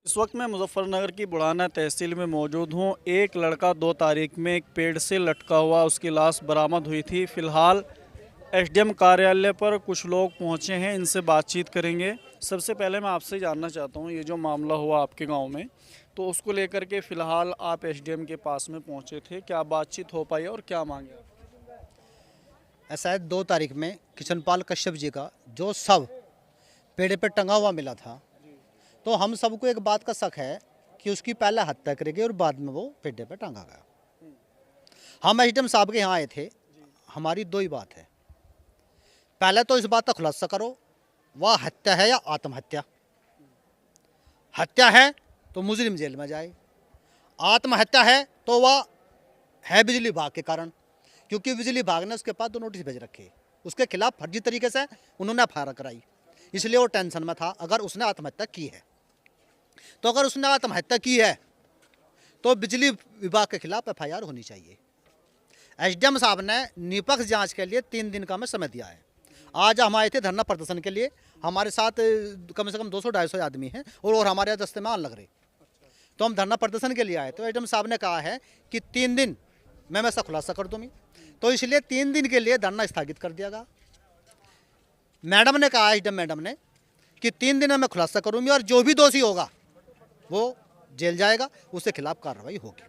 इस वक्त मैं मुजफ्फरनगर की बुढ़ाना तहसील में मौजूद हूँ। एक लड़का 2 तारीख में एक पेड़ से लटका हुआ उसकी लाश बरामद हुई थी। फ़िलहाल एसडीएम कार्यालय पर कुछ लोग पहुँचे हैं, इनसे बातचीत करेंगे। सबसे पहले मैं आपसे जानना चाहता हूँ, ये जो मामला हुआ आपके गांव में, तो उसको लेकर के फ़िलहाल आप एसडीएम के पास में पहुँचे थे, क्या बातचीत हो पाई और क्या मांगे? ऐसा है 2 तारीख में किशनपाल कश्यप जी का जो शव पेड़ पे टंगा हुआ मिला था, तो हम सबको एक बात का शक है कि उसकी पहले हत्या करेगी और बाद में वो पेड़ पे टंगा गया। हम एसडीएम साहब के यहाँ आए थे। हमारी दो ही बात है, पहले तो इस बात का खुलासा करो, वह हत्या है या आत्महत्या। हत्या है तो मुजरिम जेल में जाए, आत्महत्या है तो वह है बिजली विभाग के कारण, क्योंकि बिजली विभाग ने उसके पास 2 नोटिस भेज रखे। उसके खिलाफ फर्जी तरीके से उन्होंने एफआईआर कराई, इसलिए वो टेंशन में था। अगर उसने आत्महत्या की है तो अगर उसने आत्महत्या की है तो बिजली विभाग के खिलाफ एफआईआर होनी चाहिए। एसडीएम साहब ने निष्पक्ष जांच के लिए 3 दिन का हमें समय दिया है। आज हम आए थे धरना प्रदर्शन के लिए। हमारे साथ कम से कम 200-250 आदमी हैं और हमारे यहाँ दस्ते में आन लग रहे, तो हम धरना प्रदर्शन के लिए आए। तो एसडीएम साहब ने कहा है कि 3 दिन मैं ऐसा खुलासा कर दूँगी, तो इसलिए 3 दिन के लिए धरना स्थगित कर दिया गया। मैडम ने कहा, एसडीएम मैडम ने, कि 3 दिन में मैं खुलासा करूँगी और जो भी दोषी होगा वो जेल जाएगा, उसके खिलाफ कार्रवाई होगी।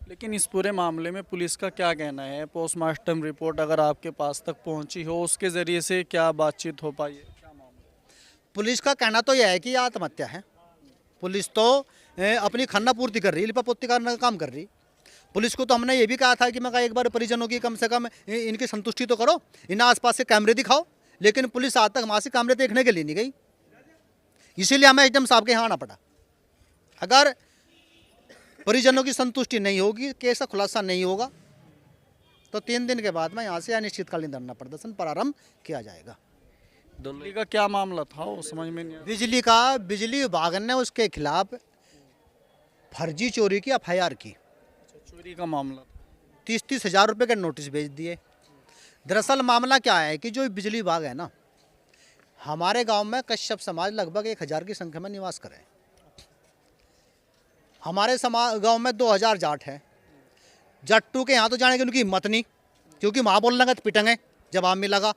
लेकिन इस पूरे मामले में पुलिस का क्या कहना है? पोस्टमार्टम रिपोर्ट अगर आपके पास तक पहुंची हो, उसके ज़रिए से क्या बातचीत हो पाई है? क्या मामला? पुलिस का कहना तो यह है कि यह आत्महत्या है। पुलिस तो अपनी खन्ना पूर्ति कर रही, लिपापोती करने का काम कर रही। पुलिस को तो हमने ये भी कहा था कि मैं एक बार परिजनों की कम से कम इनकी संतुष्टि तो करो, इन आसपास के कैमरे दिखाओ, लेकिन पुलिस आज तक वहाँ से कैमरे देखने के लिए नहीं गई। इसीलिए हमें एसडीएम साहब के यहाँ आना पड़ा। अगर परिजनों की संतुष्टि नहीं होगी, केस का खुलासा नहीं होगा, तो 3 दिन के बाद में यहाँ से अनिश्चितकालीन धरना प्रदर्शन प्रारंभ किया जाएगा। बिजली का क्या मामला था वो समझ में नहीं आया। बिजली विभाग ने उसके खिलाफ फर्जी चोरी की एफआईआर की। चोरी का मामला। 30-30 हज़ार रुपये के नोटिस भेज दिए। दरअसल मामला क्या है कि जो बिजली विभाग है ना, हमारे गांव में कश्यप समाज लगभग 1000 की संख्या में निवास करे। हमारे गांव में 2000 जाट हैं। जट्टू के यहाँ तो जाने की उनकी हिम्मत नहीं, क्योंकि वहाँ बोलने का तो पिटेंगे, जवाब मिलेगा।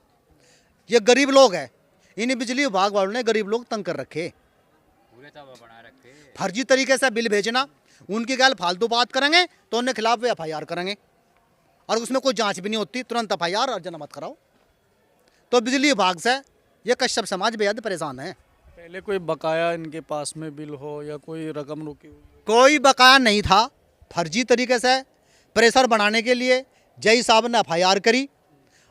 ये गरीब लोग हैं, इन बिजली विभाग वालों ने गरीब लोग तंग कर रखे। फर्जी तरीके से बिल भेजना, उनकी गैल फालतू बात करेंगे तो उनके खिलाफ वे एफआईआर करेंगे, और उसमें कोई जांच भी नहीं होती, तुरंत एफआईआर और जमानत कराओ। तो बिजली विभाग से ये कश्यप समाज बेहद परेशान है। पहले कोई बकाया इनके पास में बिल हो या कोई रकम रुकी हुई? कोई बकाया नहीं था। फर्जी तरीके से प्रेशर बनाने के लिए जय साहब ने एफआईआर करी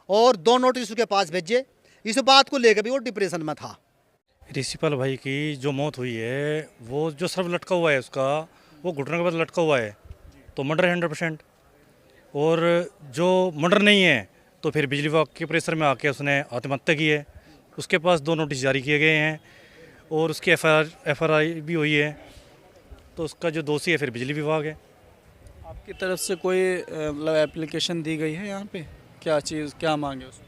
और 2 नोटिस उसके पास भेजे। इस बात को लेकर भी वो डिप्रेशन में था। ऋषिपाल भाई की जो मौत हुई है, वो जो सर्व लटका हुआ है उसका, वो घुटने के बाद लटका हुआ है, तो मर्डर है 100%। और जो मर्डर नहीं है तो फिर बिजली विभाग के प्रेशर में आके उसने आत्महत्या की है। उसके पास 2 नोटिस जारी किए गए हैं और उसकी एफआईआर भी हुई है, तो उसका जो दोषी है फिर बिजली विभाग है। आपकी तरफ से कोई मतलब एप्लीकेशन दी गई है यहाँ पे? क्या चीज़, क्या मांगे उसमें?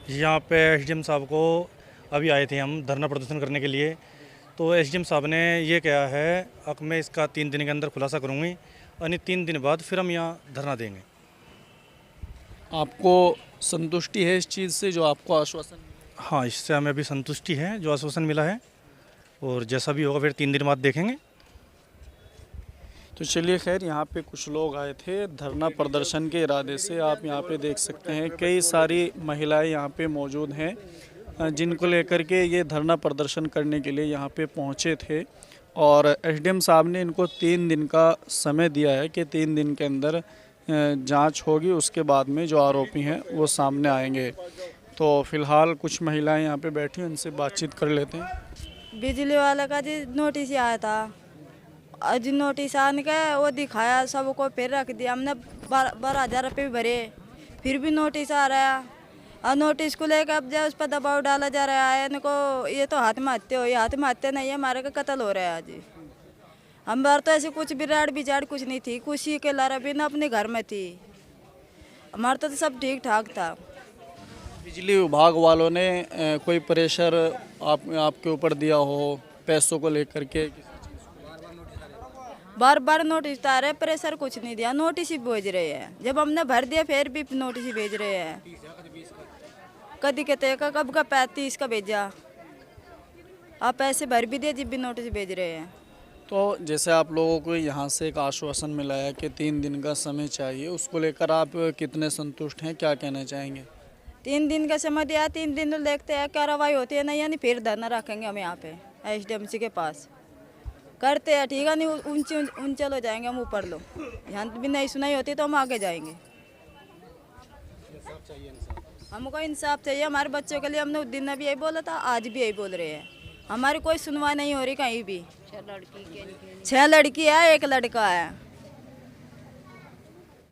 यहाँ पे एसडीएम साहब को अभी आए थे हम धरना प्रदर्शन करने के लिए, तो एसडीएम साहब ने ये कहा है अब मैं इसका 3 दिन के अंदर खुलासा करूँगी, यानी 3 दिन बाद फिर हम यहाँ धरना देंगे। आपको संतुष्टि है इस चीज़ से जो आपको आश्वासन मिला? हाँ, इससे हमें अभी संतुष्टि है जो आश्वासन मिला है, और जैसा भी होगा फिर 3 दिन बाद देखेंगे। तो चलिए, खैर यहाँ पे कुछ लोग आए थे धरना प्रदर्शन के इरादे से। आप यहाँ पे देख सकते हैं कई सारी महिलाएं यहाँ पे मौजूद हैं, जिनको लेकर के ये धरना प्रदर्शन करने के लिए यहाँ पे पहुँचे थे। और एसडीएम साहब ने इनको 3 दिन का समय दिया है कि 3 दिन के अंदर जांच होगी, उसके बाद में जो आरोपी हैं वो सामने आएंगे। तो फिलहाल कुछ महिलाएं यहाँ पे बैठी हैं, उनसे बातचीत कर लेते हैं। बिजली वाले का जी नोटिस आया था, आज नोटिस आने का वो दिखाया सबको, फिर रख दिया। हमने 12,000 रुपये भरे, फिर भी नोटिस आ रहा है। और नोटिस को लेकर अब जो उस पर दबाव डाला जा रहा है इनको, ये तो आत्महत्या हो, ये आत्महत्या नहीं है, हमारे का कत्ल हो रहा है आज। हम बार तो ऐसे कुछ बिराड़ बिजाड़ कुछ नहीं थी, खुशी के लारा भी ना अपने घर में थी, हमारा तो सब ठीक ठाक था। बिजली विभाग वालों ने कोई प्रेशर आपके ऊपर दिया हो पैसों को लेकर के? बार बार नोटिस आ रहे, प्रेशर कुछ नहीं दिया, नोटिस ही भेज रहे हैं। जब हमने भर दिया फिर भी नोटिस ही भेज रहे हैं। कभी कहते का कब का 35 का भेजा, आप पैसे भर भी दिए जब भी नोटिस भेज रहे हैं। तो जैसे आप लोगों को यहाँ से एक आश्वासन मिला है कि 3 दिन का समय चाहिए, उसको लेकर आप कितने संतुष्ट हैं, क्या कहना चाहेंगे? 3 दिन का समय दिया, 3 दिन देखते हैं कार्रवाई होती है नहीं, यानी फिर धरना रखेंगे हम यहाँ पे SDMC के पास। करते हैं ठीक है, नहीं ऊंचे लो जाएंगे हम ऊपर लो, यहाँ भी नहीं सुनाई होती तो हम आगे जाएंगे। हमको इंसाफ चाहिए हमारे बच्चों के लिए। हमने उस दिन भी यही बोला था, आज भी यही बोल रहे हैं। हमारी कोई सुनवाई नहीं हो रही कहीं भी। 6 लड़की है, 1 लड़का है।